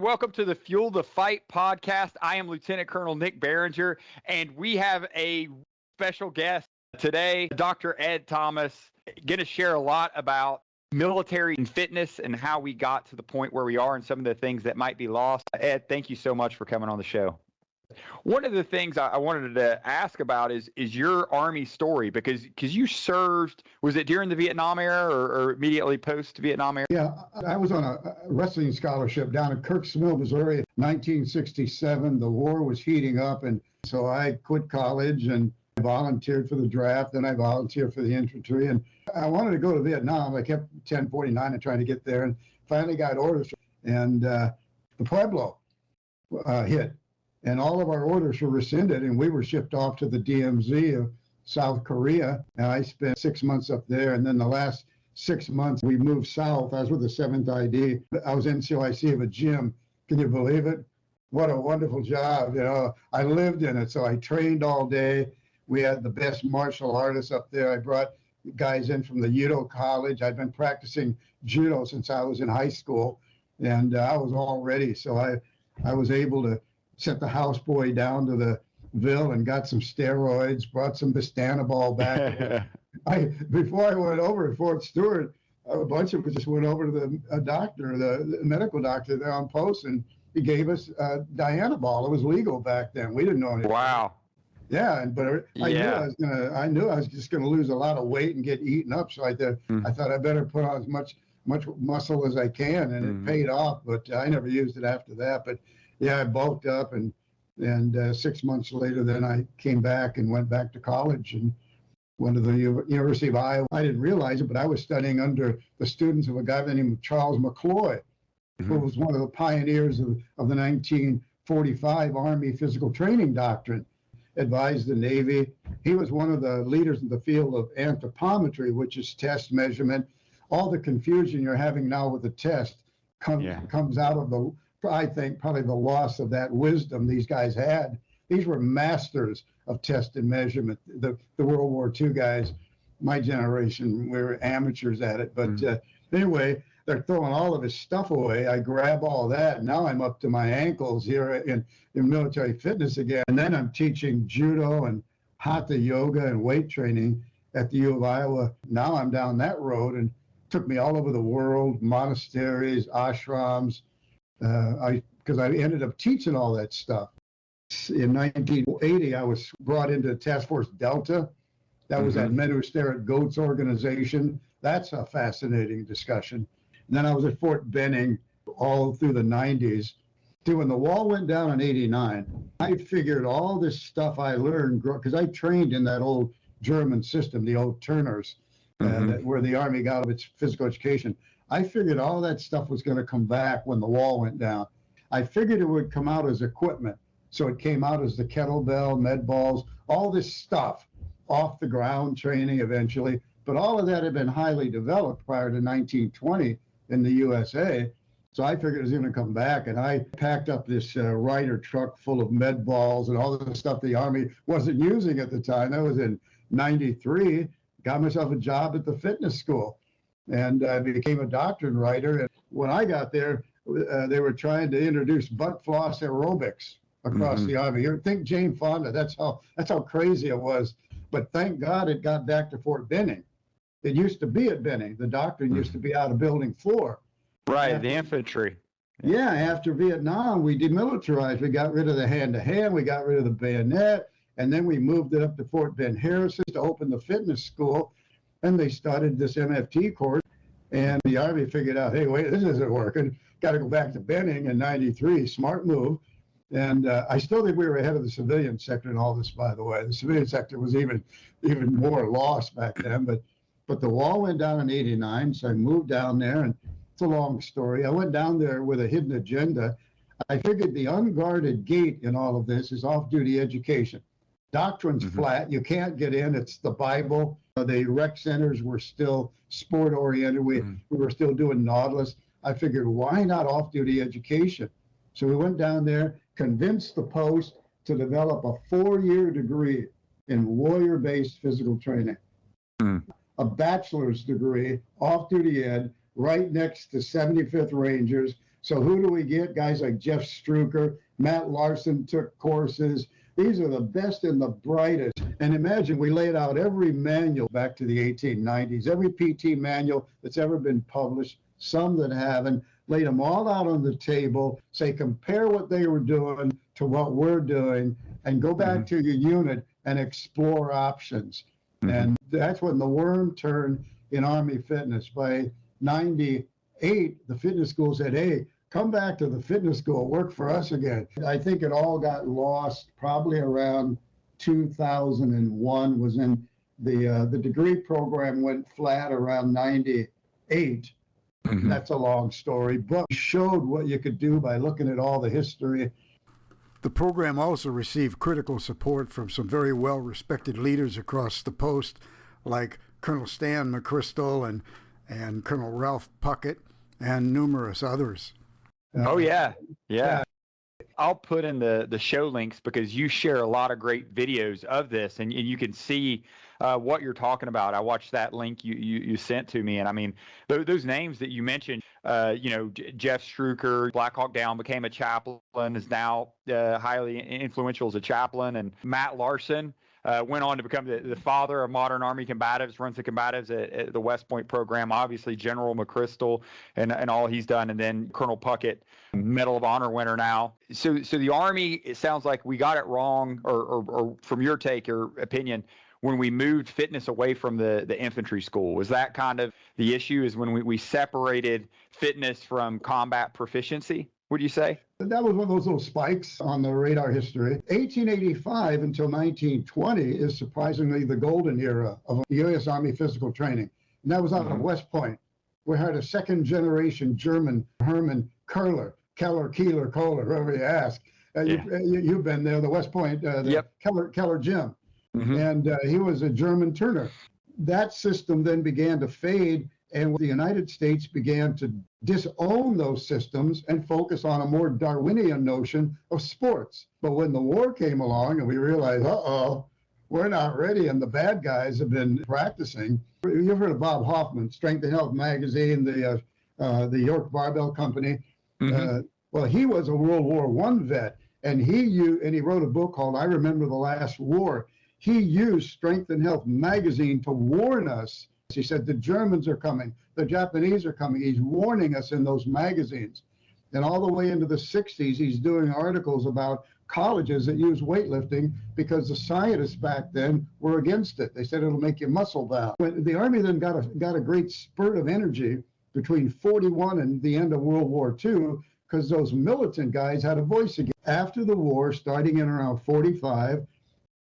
welcome to the Fuel the Fight podcast. I am Lieutenant Colonel Nick Barringer, and we have a special guest today, Dr. Ed Thomas, going to share a lot about military and fitness and how we got to the point where we are and some of the things that might be lost. Ed, thank you so much for coming on the show. One of the things I wanted to ask about is your Army story, because you served, was it during the Vietnam era or immediately post-Vietnam era? Yeah, I was on a wrestling scholarship down in Kirksville, Missouri in 1967. The war was heating up, and so I quit college and volunteered for the draft, and I volunteered for the infantry. And I wanted to go to Vietnam. I kept 1049 and trying to get there, and finally got orders. And the Pueblo hit. And all of our orders were rescinded, and we were shipped off to the DMZ of South Korea. And I spent 6 months up there. And then the last 6 months, we moved south. I was with the 7th ID. I was NCOIC of a gym. Can you believe it? What a wonderful job. You know, I lived in it, so I trained all day. We had the best martial artists up there. I brought guys in from the judo college. I'd been practicing judo since I was in high school, and I was all ready. So I was able to sent the houseboy down to the Ville and got some steroids, brought some Bistanabol back. Before I went over at Fort Stewart, a bunch of us just went over to the doctor, the medical doctor there on post, and he gave us Dianabol. It was legal back then. We didn't know anything. Wow. Yeah, but I knew I was just gonna lose a lot of weight and get eaten up. So I thought I better put on as much muscle as I can, and it paid off. But I never used it after that. But yeah, I bulked up, and 6 months later, then I came back and went back to college and went to the University of Iowa. I didn't realize it, but I was studying under the students of a guy named Charles McCloy, who was one of the pioneers of the 1945 Army physical training doctrine, advised the Navy. He was one of the leaders in the field of anthropometry, which is test measurement. All the confusion you're having now with the test comes out of I think probably the loss of that wisdom these guys had. These were masters of test and measurement. The World War II guys, my generation, we were amateurs at it. But anyway, they're throwing all of his stuff away. I grab all that, and now I'm up to my ankles here in military fitness again. And then I'm teaching judo and hatha yoga and weight training at the U of Iowa. Now I'm down that road, and it took me all over the world, monasteries, ashrams, because I ended up teaching all that stuff. In 1980, I was brought into Task Force Delta. That was that Men Who Stare at Goats organization. That's a fascinating discussion. And then I was at Fort Benning all through the 90s. See, when the wall went down in 89, I figured all this stuff I learned, because I trained in that old German system, the old Turners, where the Army got its physical education. I figured all that stuff was going to come back when the wall went down. I figured it would come out as equipment. So it came out as the kettlebell, med balls, all this stuff, off the ground training eventually. But all of that had been highly developed prior to 1920 in the USA. So I figured it was going to come back. And I packed up this Ryder truck full of med balls and all the stuff the Army wasn't using at the time. That was in 93. Got myself a job at the fitness school. And I became a doctrine writer. And when I got there, they were trying to introduce butt floss aerobics across the Army. Think Jane Fonda. That's how crazy it was. But thank God it got back to Fort Benning. It used to be at Benning. The doctrine used to be out of building 4. Right, the infantry. Yeah, after Vietnam, we demilitarized. We got rid of the hand-to-hand. We got rid of the bayonet. And then we moved it up to Fort Ben Harrison to open the fitness school. And they started this MFT course, and the Army figured out, hey, wait, this isn't working. Got to go back to Benning in 93, smart move. And I still think we were ahead of the civilian sector in all this, by the way. The civilian sector was even more lost back then. But the wall went down in 89, so I moved down there, and it's a long story. I went down there with a hidden agenda. I figured the unguarded gate in all of this is off-duty education. Doctrine's flat. You can't get in. It's the Bible. The rec centers were still sport-oriented. We were still doing Nautilus. I figured, why not off-duty education? So we went down there, convinced the post to develop a 4-year degree in warrior-based physical training. A bachelor's degree, off-duty ed, right next to 75th Rangers, So who do we get? Guys like Jeff Struker, Matt Larson took courses. These are the best and the brightest. And imagine we laid out every manual back to the 1890s, every PT manual that's ever been published, some that haven't, laid them all out on the table, say compare what they were doing to what we're doing, and go back to your unit and explore options. And that's when the worm turned in Army fitness. By 98, the fitness school said, hey, come back to the fitness school, work for us again. I think it all got lost probably around 2001 was in the degree program went flat around 98. That's a long story, but showed what you could do by looking at all the history. The program also received critical support from some very well-respected leaders across the post, like Colonel Stan McChrystal and Colonel Ralph Puckett, and numerous others. Oh, yeah. I'll put in the show links because you share a lot of great videos of this, and you can see what you're talking about. I watched that link you sent to me, and I mean, those names that you mentioned, Jeff Struker, Black Hawk Down, became a chaplain, is now highly influential as a chaplain, and Matt Larson went on to become the father of modern Army combatives, runs the combatives at the West Point program, obviously General McChrystal and all he's done, and then Colonel Puckett, Medal of Honor winner now. So the Army, it sounds like we got it wrong, or from your take or opinion, when we moved fitness away from the infantry school. Was that kind of the issue, is when we separated fitness from combat proficiency, would you say? That was one of those little spikes on the radar history. 1885 until 1920 is surprisingly the golden era of the U.S. Army physical training. And that was out of West Point. We had a second generation German, Hermann Keller, whoever you ask. You've been there, the West Point, Keller Gym. And he was a German turner. That system then began to fade, and the United States began to disown those systems and focus on a more Darwinian notion of sports. But when the war came along and we realized, we're not ready, and the bad guys have been practicing. You've heard of Bob Hoffman, Strength and Health magazine, the York Barbell Company. Well, he was a World War I vet, and he wrote a book called I Remember the Last War. He used Strength and Health magazine to warn us. He said, the Germans are coming, the Japanese are coming. He's warning us in those magazines. And all the way into the 60s, he's doing articles about colleges that use weightlifting because the scientists back then were against it. They said it'll make you muscle bound. But the Army then got a great spurt of energy between 41 and the end of World War II, because those militant guys had a voice again. After the war, starting in around 45,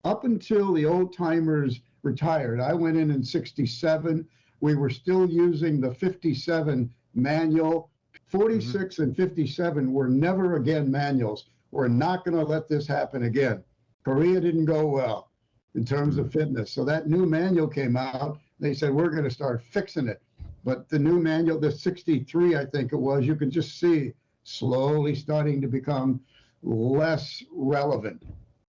up until the old timers retired. I went in 67. We were still using the 57 manual. 46 and 57 were never again manuals. We're not going to let this happen again. Korea didn't go well in terms of fitness. So that new manual came out. They said, we're going to start fixing it. But the new manual, the 63, I think it was, you can just see slowly starting to become less relevant.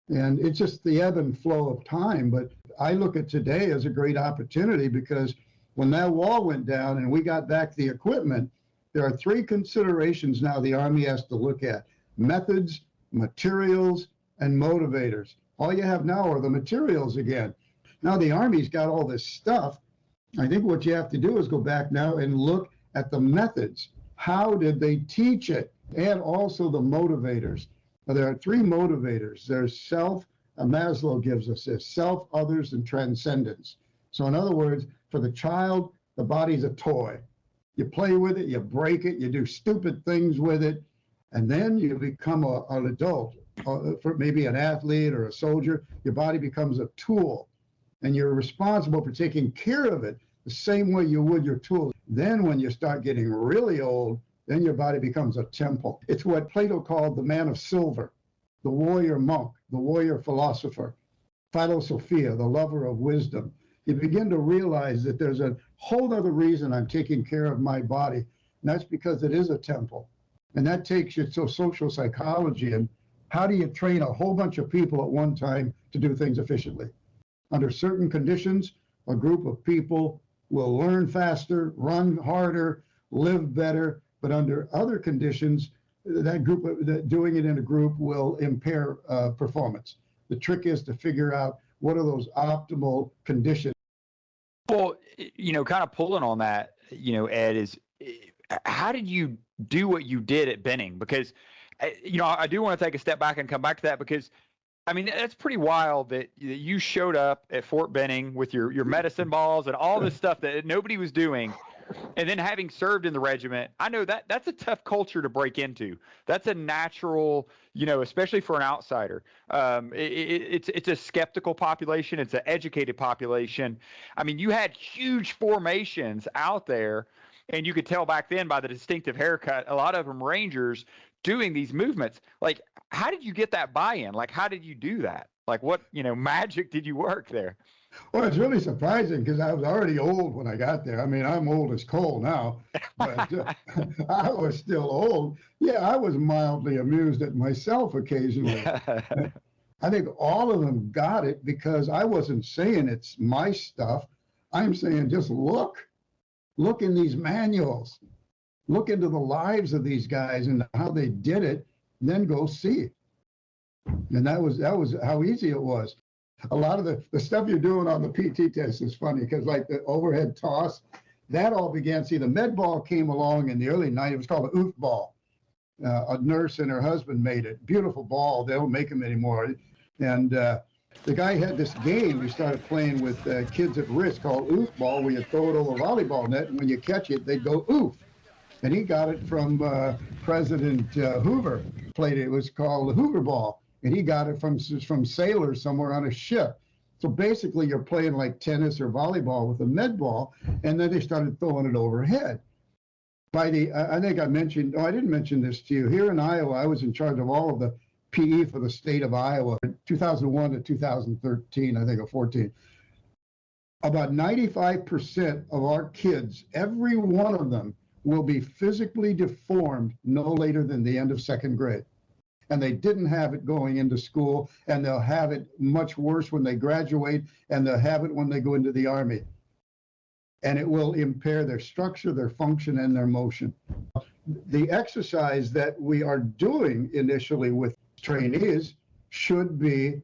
And it's just the ebb and flow of time. But I look at today as a great opportunity, because when that wall went down and we got back the equipment, there are three considerations now the Army has to look at: methods, materials, and motivators. All you have now are the materials again. Now the Army's got all this stuff. I think what you have to do is go back now and look at the methods. How did they teach it? And also the motivators. Now, there are three motivators. There's self, Maslow gives us this: self, others, and transcendence. So in other words, for the child, the body's a toy. You play with it, you break it, you do stupid things with it, and then you become an adult, for maybe an athlete or a soldier. Your body becomes a tool, and you're responsible for taking care of it the same way you would your tools. Then when you start getting really old, then your body becomes a temple. It's what Plato called the man of silver, the warrior monk, the warrior philosopher, philosophia, the lover of wisdom. You begin to realize that there's a whole other reason I'm taking care of my body, and that's because it is a temple. And that takes you to social psychology, and how do you train a whole bunch of people at one time to do things efficiently? Under certain conditions, a group of people will learn faster, run harder, live better, but under other conditions, doing it in a group will impair performance. The trick is to figure out what are those optimal conditions. Well, kind of pulling on that, Ed, is how did you do what you did at Benning? Because, I do want to take a step back and come back to that, because I mean, that's pretty wild that you showed up at Fort Benning with your medicine balls and all this stuff that nobody was doing. And then having served in the regiment, I know that's a tough culture to break into. That's a natural, especially for an outsider. It's a skeptical population. It's an educated population. I mean, you had huge formations out there, and you could tell back then by the distinctive haircut, a lot of them Rangers doing these movements. Like, how did you get that buy-in? Like, how did you do that? Like, what, magic did you work there? Well, it's really surprising because I was already old when I got there. I mean, I'm old as coal now, but I was still old. Yeah, I was mildly amused at myself occasionally. I think all of them got it because I wasn't saying it's my stuff. I'm saying just look in these manuals, look into the lives of these guys and how they did it, then go see. And that was how easy it was. A lot of the stuff you're doing on the PT test is funny because like the overhead toss, that all began. See, the med ball came along in the early 90s. It was called the OOF ball. A nurse and her husband made it. Beautiful ball. They don't make them anymore. And the guy had this game we started playing with kids at risk called OOF ball, where you throw it over a volleyball net, and when you catch it, they go oof. And he got it from President Hoover. Played it. It was called the Hoover ball. And he got it from sailors somewhere on a ship. So basically, you're playing like tennis or volleyball with a med ball, and then they started throwing it overhead. I think I mentioned, I didn't mention this to you. Here in Iowa, I was in charge of all of the PE for the state of Iowa, 2001 to 2013, I think, or 14. About 95% of our kids, every one of them, will be physically deformed no later than the end of second grade. And they didn't have it going into school, and they'll have it much worse when they graduate, and they'll have it when they go into the Army. And it will impair their structure, their function, and their motion. The exercise that we are doing initially with trainees should be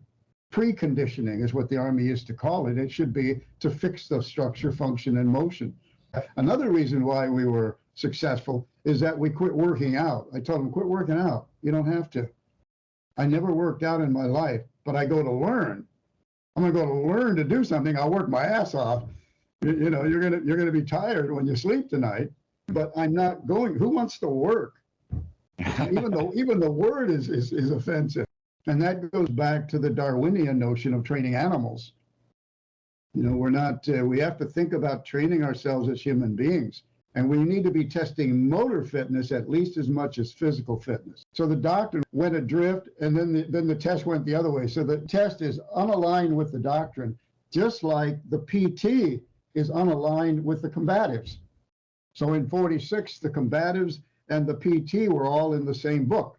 preconditioning, is what the Army used to call it. It should be to fix the structure, function, and motion. Another reason why we were successful is that we quit working out. I told them, quit working out. You don't have to. I never worked out in my life, but I go to learn. I'm going to go to learn to do something. I'll work my ass off. You're going to be tired when you sleep tonight, but I'm not going. Who wants to work? Even the word is offensive. And that goes back to the Darwinian notion of training animals. We're not, we have to think about training ourselves as human beings. And we need to be testing motor fitness at least as much as physical fitness. So the doctrine went adrift, and then the test went the other way. So the test is unaligned with the doctrine, just like the PT is unaligned with the combatives. So in 46, the combatives and the PT were all in the same book.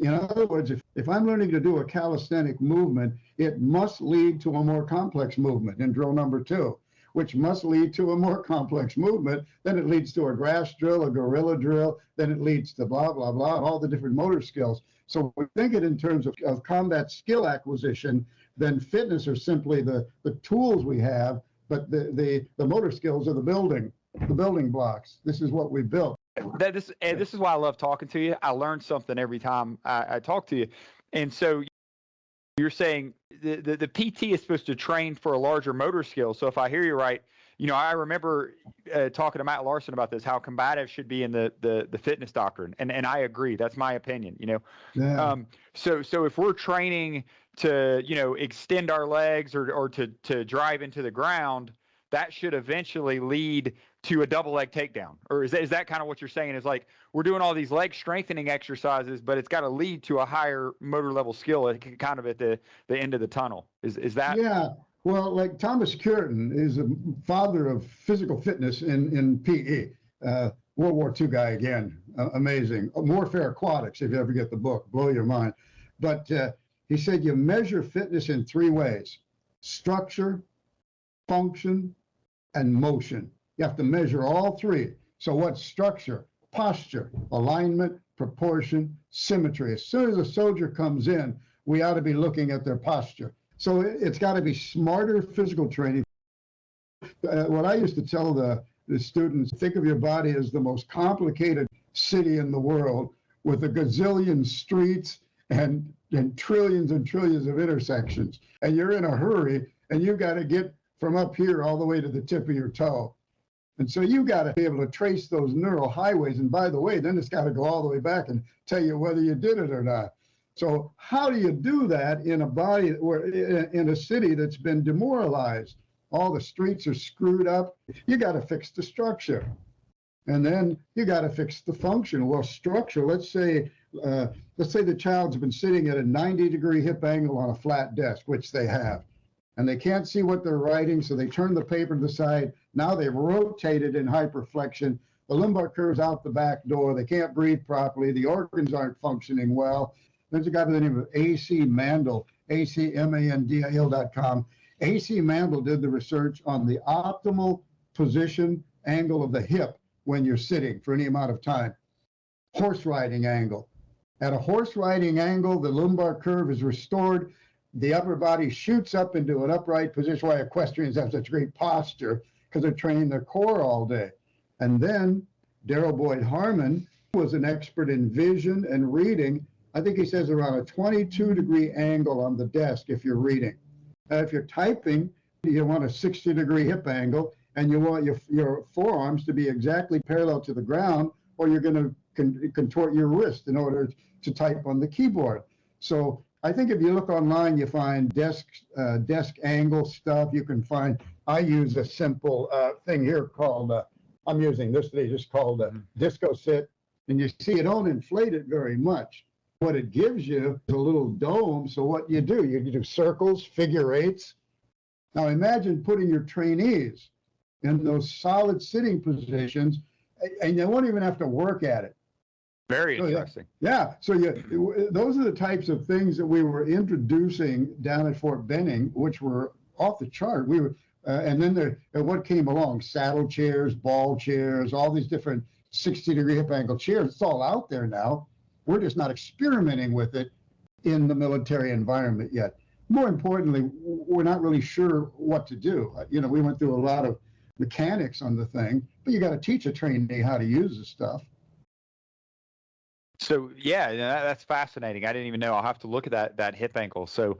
In other words, if I'm learning to do a calisthenic movement, it must lead to a more complex movement in drill number 2. Which must lead to a more complex movement. Then it leads to a grass drill, a gorilla drill, then it leads to blah, blah, blah, all the different motor skills. So we think it in terms of combat skill acquisition, then fitness are simply the tools we have, but the motor skills are the building blocks. This is what we built. This is why I love talking to you. I learn something every time I talk to you. And so you're saying the PT is supposed to train for a larger motor skill. So if I hear you right, I remember talking to Matt Larson about this, how combative should be in the fitness doctrine. And I agree. That's my opinion, Yeah. So if we're training to, extend our legs or to drive into the ground, that should eventually lead to a double leg takedown. Or is that kind of what you're saying? Is like, we're doing all these leg strengthening exercises, but it's got to lead to a higher motor level skill kind of at the end of the tunnel. Is that? Yeah. Well, like Thomas Curtin is a father of physical fitness in PE. World War II guy again, amazing. Warfare Aquatics, if you ever get the book, blow your mind. But he said you measure fitness in 3 ways: structure, function, and motion. You have to measure all 3. So what's structure? posture, alignment, proportion, symmetry. As soon as a soldier comes in, we ought to be looking at their posture. So it's got to be smarter physical training. What I used to tell the students, think of your body as the most complicated city in the world with a gazillion streets and trillions and trillions of intersections. And you're in a hurry and you've got to get from up here all the way to the tip of your toe. And so you got to be able to trace those neural highways. And by the way, then it's got to go all the way back and tell you whether you did it or not. So how do you do that in a body or in a city that's been demoralized? All the streets are screwed up. You got to fix the structure. And then you got to fix the function. Well, structure, let's say the child's been sitting at a 90-degree hip angle on a flat desk, which they have. And they can't see what they're writing, so they turn the paper to the side. Now they've rotated in hyperflexion. The lumbar curve's out the back door. They can't breathe properly. The organs aren't functioning well. There's a guy by the name of A.C. Mandel, acmandil.com. A.C. Mandel did the research on the optimal position angle of the hip when you're sitting for any amount of time. Horse riding angle. At a horse riding angle, the lumbar curve is restored. The upper body shoots up into an upright position. Why equestrians have such great posture, because they're training their core all day. And then Darrell Boyd Harmon was an expert in vision and reading. I think he says around a 22-degree angle on the desk if you're reading. If you're typing, you want a 60-degree hip angle, and you want your forearms to be exactly parallel to the ground, or you're going to contort your wrist in order to type on the keyboard. So I think if you look online, you find desk angle stuff. You can find, I use a simple thing here called, I'm using this today, just called disco sit. And you see, you don't inflate it very much. What it gives you is a little dome. So what you do circles, figure eights. Now imagine putting your trainees in those solid sitting positions, and you won't even have to work at it. Very interesting. Yeah. So those are the types of things that we were introducing down at Fort Benning, which were off the chart. We were, and then what came along? Saddle chairs, ball chairs, all these different 60-degree hip angle chairs. It's all out there now. We're just not experimenting with it in the military environment yet. More importantly, we're not really sure what to do. We went through a lot of mechanics on the thing, but you got to teach a trainee how to use the stuff. So yeah, that's fascinating. I didn't even know. I'll have to look at that hip ankle. So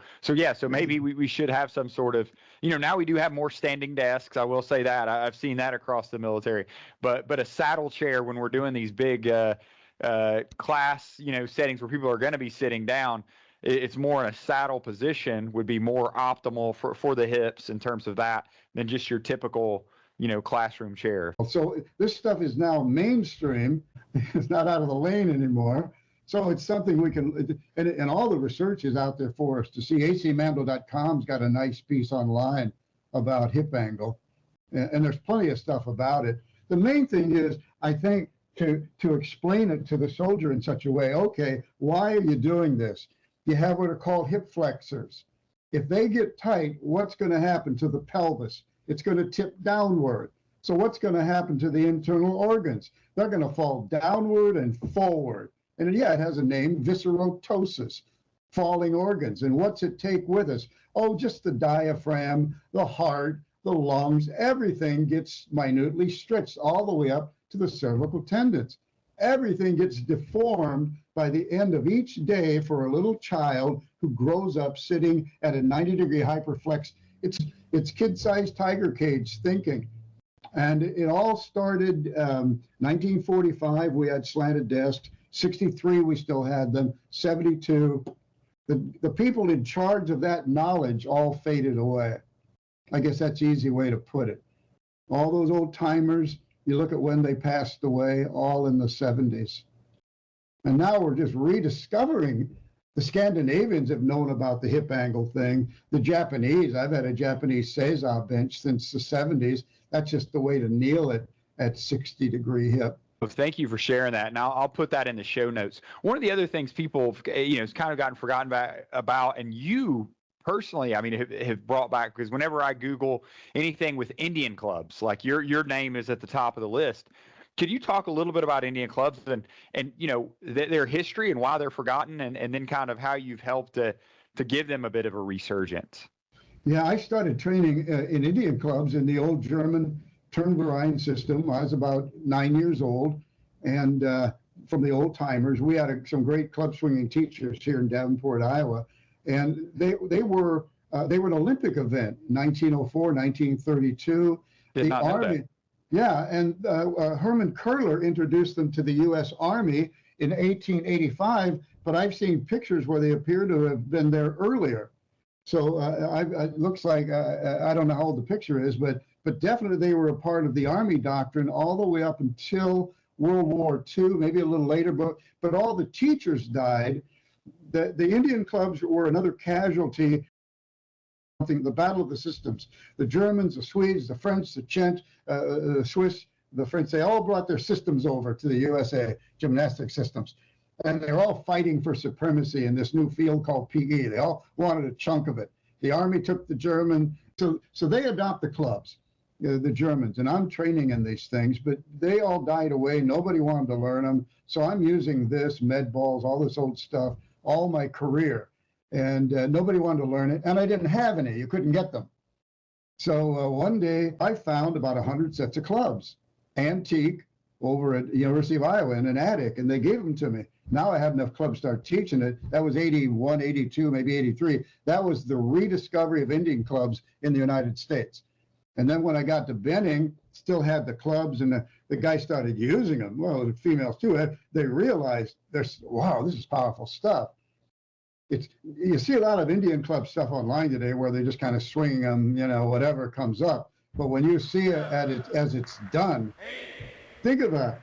maybe we should have some sort of, now we do have more standing desks. I will say that. I've seen that across the military. But a saddle chair when we're doing these big class, settings where people are going to be sitting down, it's more in a saddle position would be more optimal for the hips in terms of that than just your typical classroom chair. So this stuff is now mainstream. It's not out of the lane anymore. So it's something we can, and all the research is out there for us to see. acmandil.com's got a nice piece online about hip angle, and there's plenty of stuff about it. The main thing is, I think, to explain it to the soldier in such a way, okay, why are you doing this? You have what are called hip flexors. If they get tight, what's going to happen to the pelvis? It's going to tip downward. So what's going to happen to the internal organs? They're going to fall downward and forward. And it has a name, viscerotosis, falling organs. And what's it take with us? Oh, just the diaphragm, the heart, the lungs, everything gets minutely stretched all the way up to the cervical tendons. Everything gets deformed by the end of each day for a little child who grows up sitting at a 90-degree hyperflex. It's kid-sized tiger cage thinking. And it all started 1945, we had slanted desks. 63, we still had them. 72, the people in charge of that knowledge all faded away. I guess that's the easy way to put it. All those old timers, you look at when they passed away, all in the 70s. And now we're just rediscovering. The Scandinavians have known about the hip angle thing. The Japanese, I've had a Japanese Seiza bench since the 70s. That's just the way to kneel it at 60-degree hip. Well, thank you for sharing that. And I'll put that in the show notes. One of the other things people, has kind of gotten forgotten about, and you personally, have brought back, because whenever I Google anything with Indian clubs, like your name is at the top of the list. Could you talk a little bit about Indian clubs and their history and why they're forgotten, and then kind of how you've helped to give them a bit of a resurgence? Yeah, I started training in Indian clubs in the old German Turnverein system. I was about 9 years old, and from the old timers, we had some great club swinging teachers here in Davenport, Iowa, and they were an Olympic event, 1904, 1932. Did not know that. Yeah, and Herman Kerler introduced them to the U.S. Army in 1885, but I've seen pictures where they appear to have been there earlier. So it looks like, I don't know how old the picture is, but definitely they were a part of the Army doctrine all the way up until World War II, maybe a little later, but all the teachers died. The Indian clubs were another casualty. The battle of the systems. The Germans, the Swedes, the French, the Czech, the Swiss, the French, they all brought their systems over to the USA, gymnastic systems. And they're all fighting for supremacy in this new field called PE. They all wanted a chunk of it. The Army took the German, so they adopt the clubs, the Germans, and I'm training in these things, but they all died away. Nobody wanted to learn them. So I'm using this, med balls, all this old stuff, all my career. And nobody wanted to learn it, and I didn't have any. You couldn't get them. So one day I found about 100 sets of clubs, antique, over at the University of Iowa in an attic, and they gave them to me. Now I have enough clubs to start teaching it. That was 81, 82, maybe 83. That was the rediscovery of Indian clubs in the United States. And then when I got to Benning, still had the clubs, and the guy started using them. Well, the females too. They realized, wow, this is powerful stuff. You see a lot of Indian club stuff online today where they're just kind of swinging them, whatever comes up. But when you see it as it's done, think of a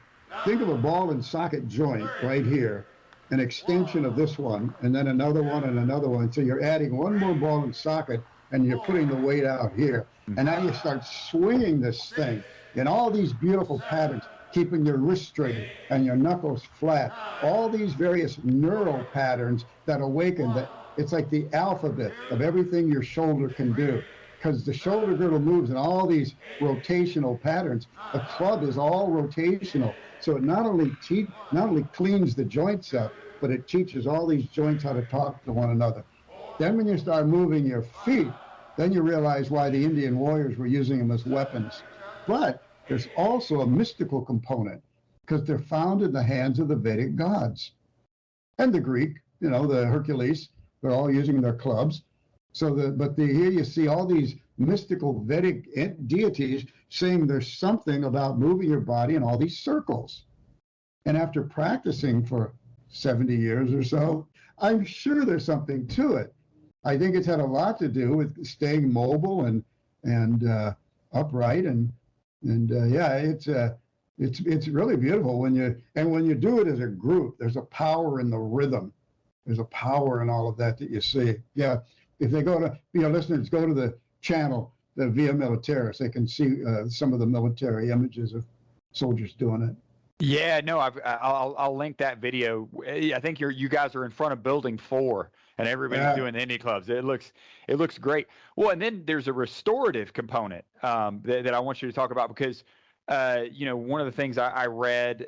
ball and socket joint right here, an extension of this one, and then another one and another one. So you're adding one more ball and socket, and you're putting the weight out here. And now you start swinging this thing in all these beautiful patterns, keeping your wrist straight and your knuckles flat. All these various neural patterns that awaken, that it's like the alphabet of everything your shoulder can do. Because the shoulder girdle moves in all these rotational patterns. A club is all rotational. So it not only cleans the joints up, but it teaches all these joints how to talk to one another. Then when you start moving your feet, then you realize why the Indian warriors were using them as weapons. But there's also a mystical component, because they're found in the hands of the Vedic gods. And the Greek, the Hercules, they're all using their clubs. Here you see all these mystical Vedic deities saying there's something about moving your body in all these circles. And after practicing for 70 years or so, I'm sure there's something to it. I think it's had a lot to do with staying mobile and upright it's really beautiful when you do it as a group. There's a power in the rhythm. There's a power in all of that you see. Yeah. If they go to, listeners, go to the channel, the Via Militaris, they can see some of the military images of soldiers doing it. Yeah, no, I'll link that video. I think you guys are in front of Building 4, and everybody's doing the Indian clubs. It looks great. Well, and then there's a restorative component that I want you to talk about, because one of the things I read,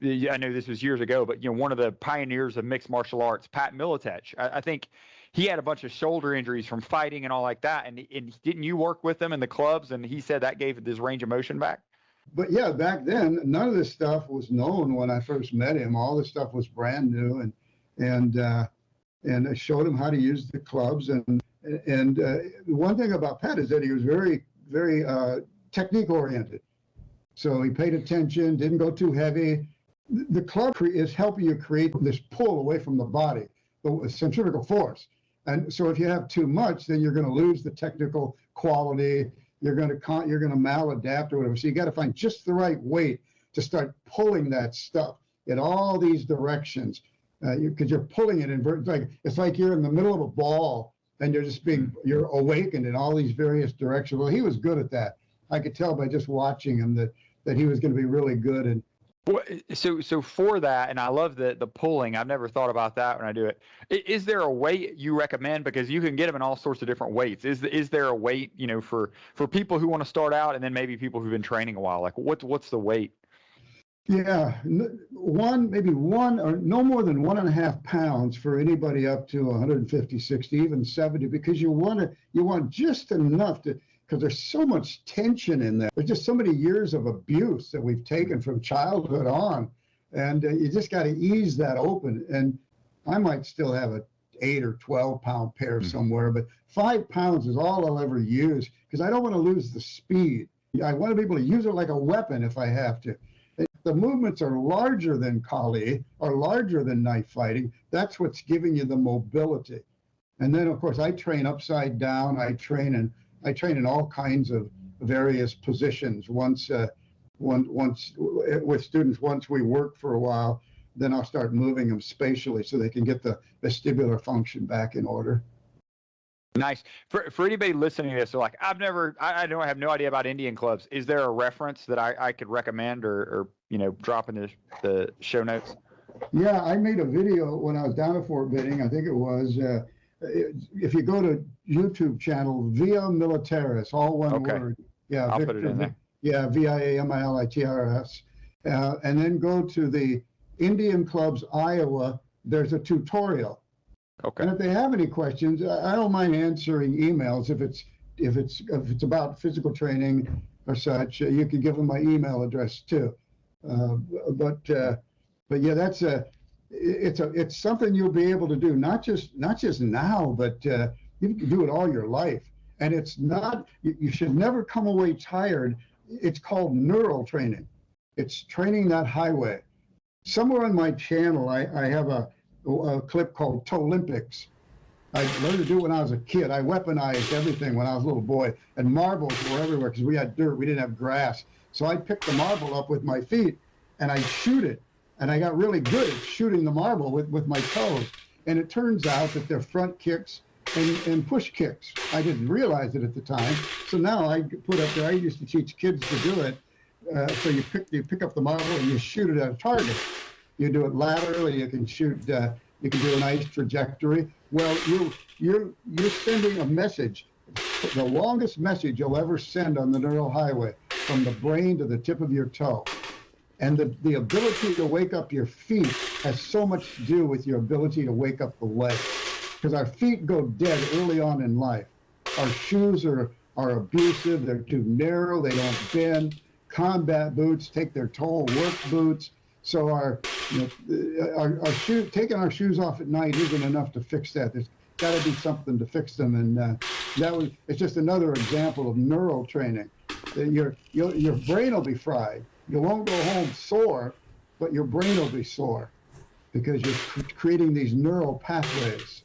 I know this was years ago, but one of the pioneers of mixed martial arts, Pat Miletich, I think he had a bunch of shoulder injuries from fighting and all like that. And didn't you work with him in the clubs? And he said that gave his range of motion back. But yeah, back then, none of this stuff was known when I first met him. All this stuff was brand new, and I showed him how to use the clubs. And one thing about Pat is that he was very, very technique oriented. So he paid attention, didn't go too heavy. The club is helping you create this pull away from the body, the centrifugal force. And so if you have too much, then you're going to lose the technical quality. You're going to maladapt or whatever. So you got to find just the right weight to start pulling that stuff in all these directions, because you're pulling it it's like you're in the middle of a ball and you're awakened in all these various directions. Well, he was good at that. I could tell by just watching him that he was going to be really good. And so for that, and I love the pulling. I've never thought about that when I do it. Is there a weight you recommend? Because you can get them in all sorts of different weights. Is there a weight, for people who want to start out, and then maybe people who've been training a while? Like what's the weight? Yeah, maybe one or no more than 1.5 pounds for anybody up to 150, 60, even 70, because you want just enough to, because there's so much tension in there. There's just so many years of abuse that we've taken from childhood on, and you just got to ease that open. And I might still have a 8 or 12 pound pair somewhere, but 5 pounds is all I'll ever use, because I don't want to lose the speed. I want to be able to use it like a weapon if I have to. The movements are larger than Kali, or larger than knife fighting. That's what's giving you the mobility. And then, of course, I train upside down. I train in all kinds of various positions. Once with students, once we work for a while, then I'll start moving them spatially so they can get the vestibular function back in order. Nice. For anybody listening to this, so like I have no idea about Indian clubs. Is there a reference that I could recommend or drop in the show notes? Yeah, I made a video when I was down at Fort Benning. I think it was. If you go to YouTube channel Via Militaris, all one word. Yeah, I'll put it in there. Yeah, VIAMILITARS, and then go to the Indian Clubs Iowa. There's a tutorial. Okay. And if they have any questions, I don't mind answering emails. If it's about physical training or such, you can give them my email address too. But yeah, it's something you'll be able to do, not just now, but you can do it all your life. And it's not, you should never come away tired. It's called neural training. It's training that highway. Somewhere on my channel, I have a clip called Olympics. I learned to do it when I was a kid. I weaponized everything when I was a little boy, and marbles were everywhere because we had dirt, we didn't have grass. So I'd pick the marble up with my feet and I'd shoot it. And I got really good at shooting the marble with my toes. And it turns out that they're front kicks and push kicks. I didn't realize it at the time. So now I put up there, I used to teach kids to do it. So you pick up the marble and you shoot it at a target. You do it laterally. You can shoot. You can do a nice trajectory. Well, you're sending a message, the longest message you'll ever send on the neural highway, from the brain to the tip of your toe. And the ability to wake up your feet has so much to do with your ability to wake up the legs, because our feet go dead early on in life. Our shoes are abusive. They're too narrow. They don't bend. Combat boots take their toll. Work boots. So our shoe, taking our shoes off at night isn't enough to fix that. There's got to be something to fix them, and it's just another example of neural training. Your brain will be fried. You won't go home sore, but your brain will be sore because you're creating these neural pathways.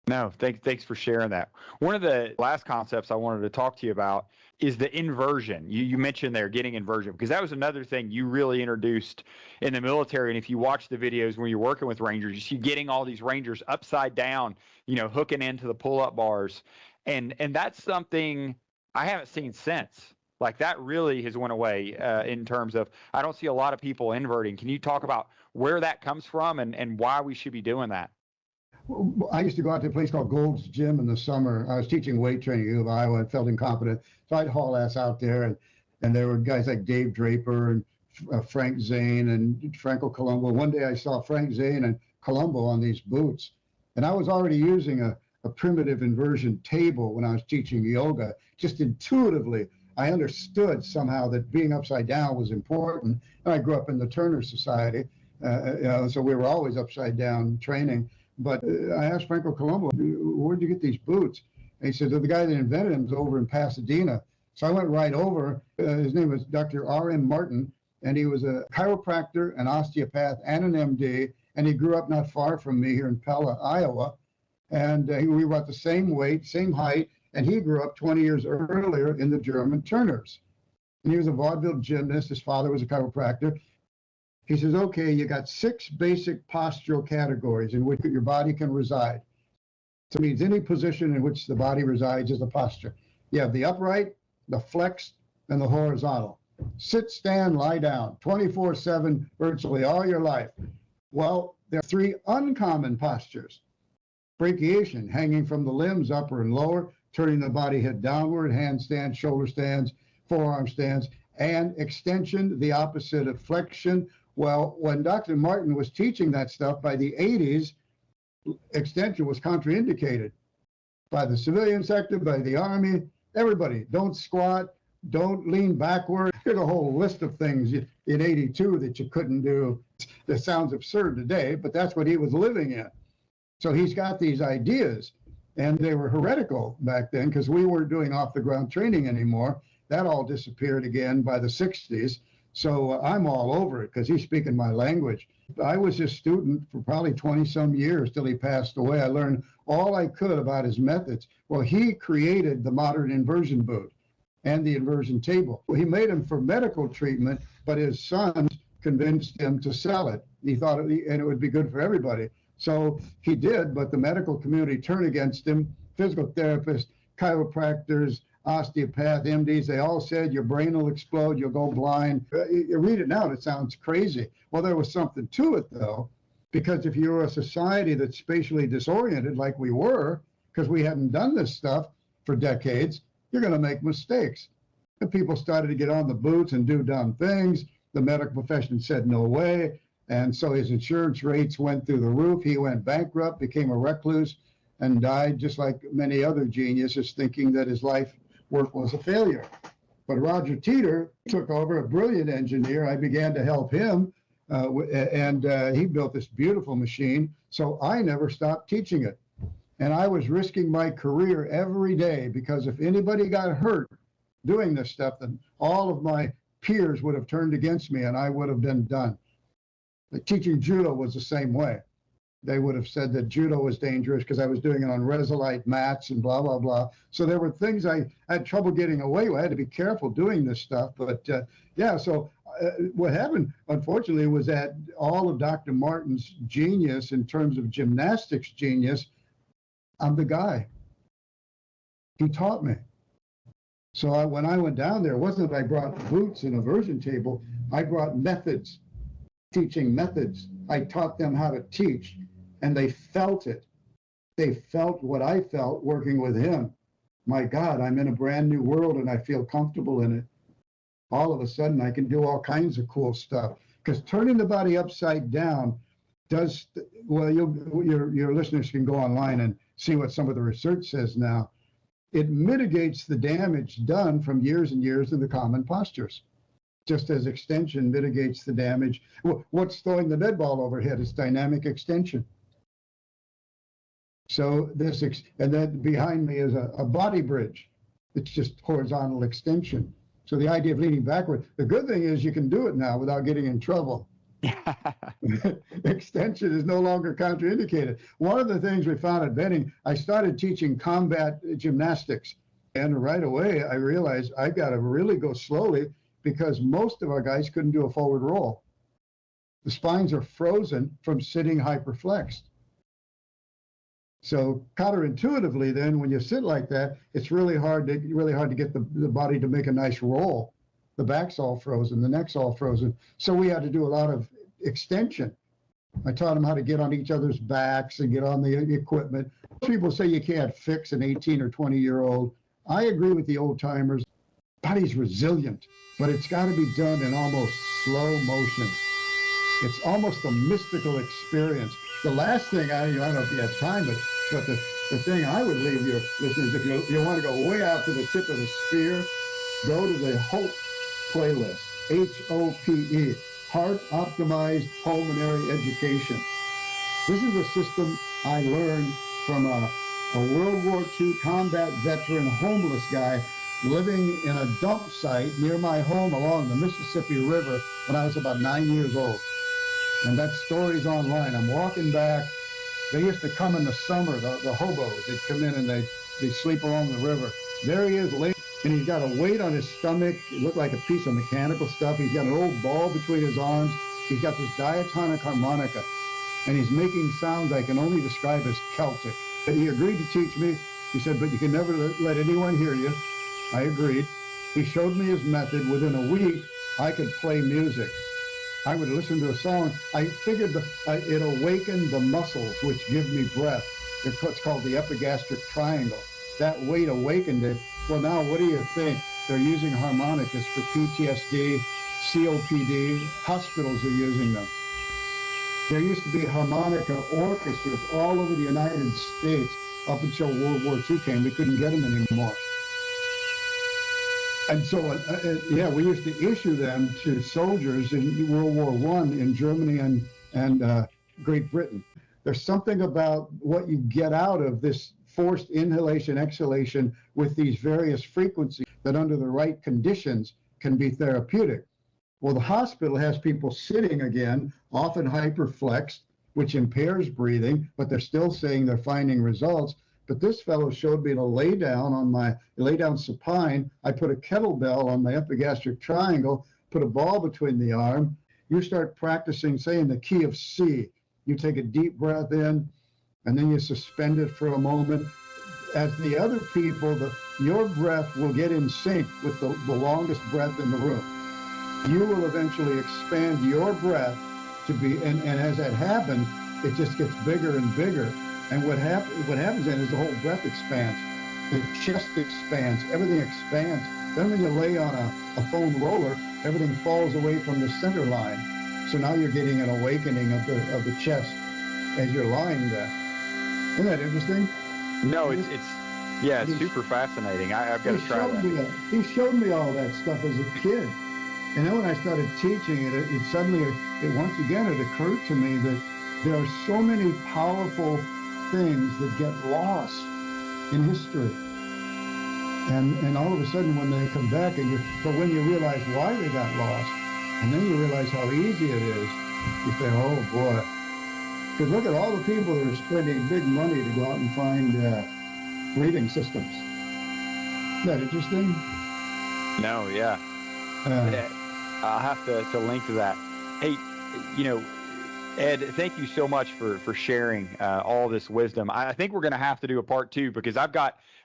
No, thanks for sharing that. One of the last concepts I wanted to talk to you about is the inversion. You mentioned there getting inversion, because that was another thing you really introduced in the military. And if you watch the videos when you're working with Rangers, you see getting all these Rangers upside down, hooking into the pull-up bars. And that's something I haven't seen since. Like that really has went away in terms of, I don't see a lot of people inverting. Can you talk about where that comes from and why we should be doing that? I used to go out to a place called Gold's Gym in the summer. I was teaching weight training at U of Iowa and felt incompetent. So I'd haul ass out there, and there were guys like Dave Draper and Frank Zane and Franco Colombo. One day I saw Frank Zane and Colombo on these boots, and I was already using a primitive inversion table when I was teaching yoga. Just intuitively, I understood somehow that being upside down was important. And I grew up in the Turner Society, so we were always upside down training. But I asked Franco Colombo, where'd you get these boots? And he said, the guy that invented them is over in Pasadena. So I went right over. His name was Dr. R.M. Martin, and he was a chiropractor, an osteopath, and an MD. And he grew up not far from me here in Pella, Iowa. And we were at the same weight, same height, and he grew up 20 years earlier in the German Turners. And he was a vaudeville gymnast. His father was a chiropractor. He says, okay, you got 6 basic postural categories in which your body can reside. So it means any position in which the body resides is a posture. You have the upright, the flexed, and the horizontal. Sit, stand, lie down, 24/7, virtually all your life. Well, there are 3 uncommon postures. Brachiation, hanging from the limbs, upper and lower, turning the body head downward, handstands, shoulder stands, forearm stands, and extension, the opposite of flexion. Well, when Dr. Martin was teaching that stuff by the 80s, extension was contraindicated by the civilian sector, by the Army, everybody. Don't squat, don't lean backward. There's a whole list of things in 82 that you couldn't do. That sounds absurd today, but that's what he was living in. So he's got these ideas, and they were heretical back then because we weren't doing off-the-ground training anymore. That all disappeared again by the 60s. So I'm all over it because he's speaking my language. I was his student for probably 20-some years till he passed away. I learned all I could about his methods. Well, he created the modern inversion boot and the inversion table. He made them for medical treatment, but his sons convinced him to sell it. He thought it would be good for everybody. So he did, but the medical community turned against him. Physical therapists, chiropractors, osteopath, MDs, they all said your brain will explode, you'll go blind. You read it now and it sounds crazy. Well, there was something to it, though, because if you're a society that's spatially disoriented like we were, because we hadn't done this stuff for decades, you're going to make mistakes. And people started to get on the boots and do dumb things. The medical profession said no way. And so his insurance rates went through the roof. He went bankrupt, became a recluse, and died just like many other geniuses, thinking that his life work was a failure. But Roger Teeter took over, a brilliant engineer. I began to help him, and he built this beautiful machine. So I never stopped teaching it. And I was risking my career every day because if anybody got hurt doing this stuff, then all of my peers would have turned against me and I would have been done. Teaching judo was the same way. They would have said that judo was dangerous because I was doing it on Resolite mats and blah, blah, blah. So there were things I had trouble getting away with. I had to be careful doing this stuff. But what happened, unfortunately, was that all of Dr. Martin's genius in terms of gymnastics genius, I'm the guy. He taught me. So when I went down there, it wasn't that I brought boots and a version table. I brought methods. Teaching methods. I taught them how to teach, and they felt it. They felt what I felt working with him. My God, I'm in a brand new world and I feel comfortable in it. All of a sudden, I can do all kinds of cool stuff. Because turning the body upside down does, well, your listeners can go online and see what some of the research says now. It mitigates the damage done from years and years of the common postures. Just as extension mitigates the damage. What's throwing the dead ball overhead is dynamic extension. So and then behind me is a body bridge. It's just horizontal extension. So the idea of leaning backward, the good thing is you can do it now without getting in trouble. Extension is no longer contraindicated. One of the things we found at Benning, I started teaching combat gymnastics. And right away, I realized I got to really go slowly because most of our guys couldn't do a forward roll. The spines are frozen from sitting hyperflexed. So counterintuitively, then, when you sit like that, it's really hard to get the body to make a nice roll. The back's all frozen, the neck's all frozen. So we had to do a lot of extension. I taught them how to get on each other's backs and get on the equipment. People say you can't fix an 18 or 20-year-old. I agree with the old timers. Body's resilient, but it's got to be done in almost slow motion. It's almost a mystical experience. The last thing, I don't know if you have time, but the thing I would leave your listeners, if you want to go way out to the tip of the spear, go to the HOPE playlist, HOPE, Heart Optimized Pulmonary Education. This is a system I learned from a World War II combat veteran homeless guy living in a dump site near my home along the Mississippi River when I was about 9 years old. And that story's online. I'm walking back. They used to come in the summer, the hobos. They'd come in and they'd sleep along the river. There he is, late, and he's got a weight on his stomach. It looked like a piece of mechanical stuff. He's got an old ball between his arms. He's got this diatonic harmonica, and he's making sounds I can only describe as Celtic. But he agreed to teach me. He said, but you can never let anyone hear you. I agreed. He showed me his method. Within a week, I could play music. I would listen to a song. I figured it awakened the muscles which give me breath. It's what's called the epigastric triangle. That weight awakened it. Well, now what do you think? they're using harmonicas for PTSD, COPD. Hospitals are using them. There used to be harmonica orchestras all over the United States up until World War II came. We couldn't get them anymore. And so, we used to issue them to soldiers in World War I in Germany and Great Britain. There's something about what you get out of this forced inhalation, exhalation with these various frequencies that under the right conditions can be therapeutic. Well, the hospital has people sitting again, often hyperflexed, which impairs breathing, but they're still saying they're finding results. But this fellow showed me to lay down supine. I put a kettlebell on my epigastric triangle, put a ball between the arm. You start practicing, say, in the key of C. You take a deep breath in, and then you suspend it for a moment. As the other people, your breath will get in sync with the longest breath in the room. You will eventually expand your breath to be, and as that happens, it just gets bigger and bigger. And what happens then is the whole breath expands. The chest expands, everything expands. Then when you lay on a foam roller, everything falls away from the center line. So now you're getting an awakening of the chest as you're lying there. Isn't that interesting? No, it's super fascinating. I've got to try that. He showed me all that stuff as a kid. And then when I started teaching it, it once again occurred to me that there are so many powerful things that get lost in history. And all of a sudden when they come back, but when you realize why they got lost, and then you realize how easy it is, you say, oh boy. Because look at all the people that are spending big money to go out and find breathing systems. Isn't that interesting? No, yeah. I'll have to link to that. Hey, Ed, thank you so much for sharing all this wisdom. I think we're going to have to do a part 2 because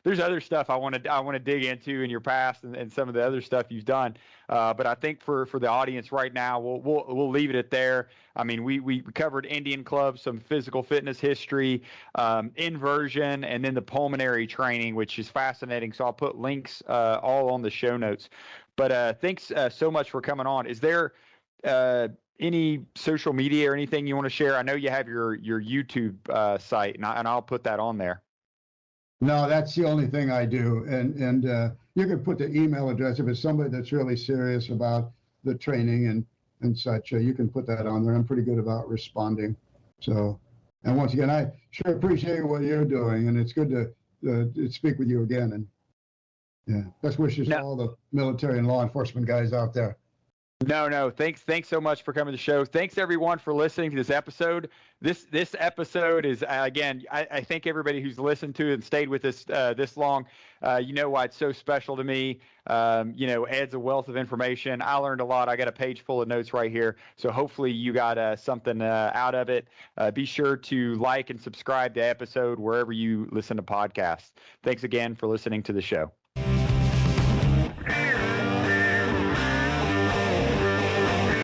there's other stuff I want to dig into in your past and some of the other stuff you've done. But I think for the audience right now, we'll leave it at there. I mean, we covered Indian clubs, some physical fitness history, inversion, and then the pulmonary training, which is fascinating. So I'll put links all on the show notes. But thanks so much for coming on. Is there any social media or anything you want to share? I know you have your YouTube site, and I'll put that on there. No, that's the only thing I do. And you can put the email address if it's somebody that's really serious about the training and such. You can put that on there. I'm pretty good about responding. So, and once again, I sure appreciate what you're doing, and it's good to speak with you again. And yeah, best wishes to all the military and law enforcement guys out there. No. Thanks so much for coming to the show. Thanks everyone for listening to this episode. This episode is again, I thank everybody who's listened to it and stayed with us this long. You know why it's so special to me. Ed's a wealth of information. I learned a lot. I got a page full of notes right here. So hopefully you got something out of it. Be sure to like and subscribe to the episode wherever you listen to podcasts. Thanks again for listening to the show.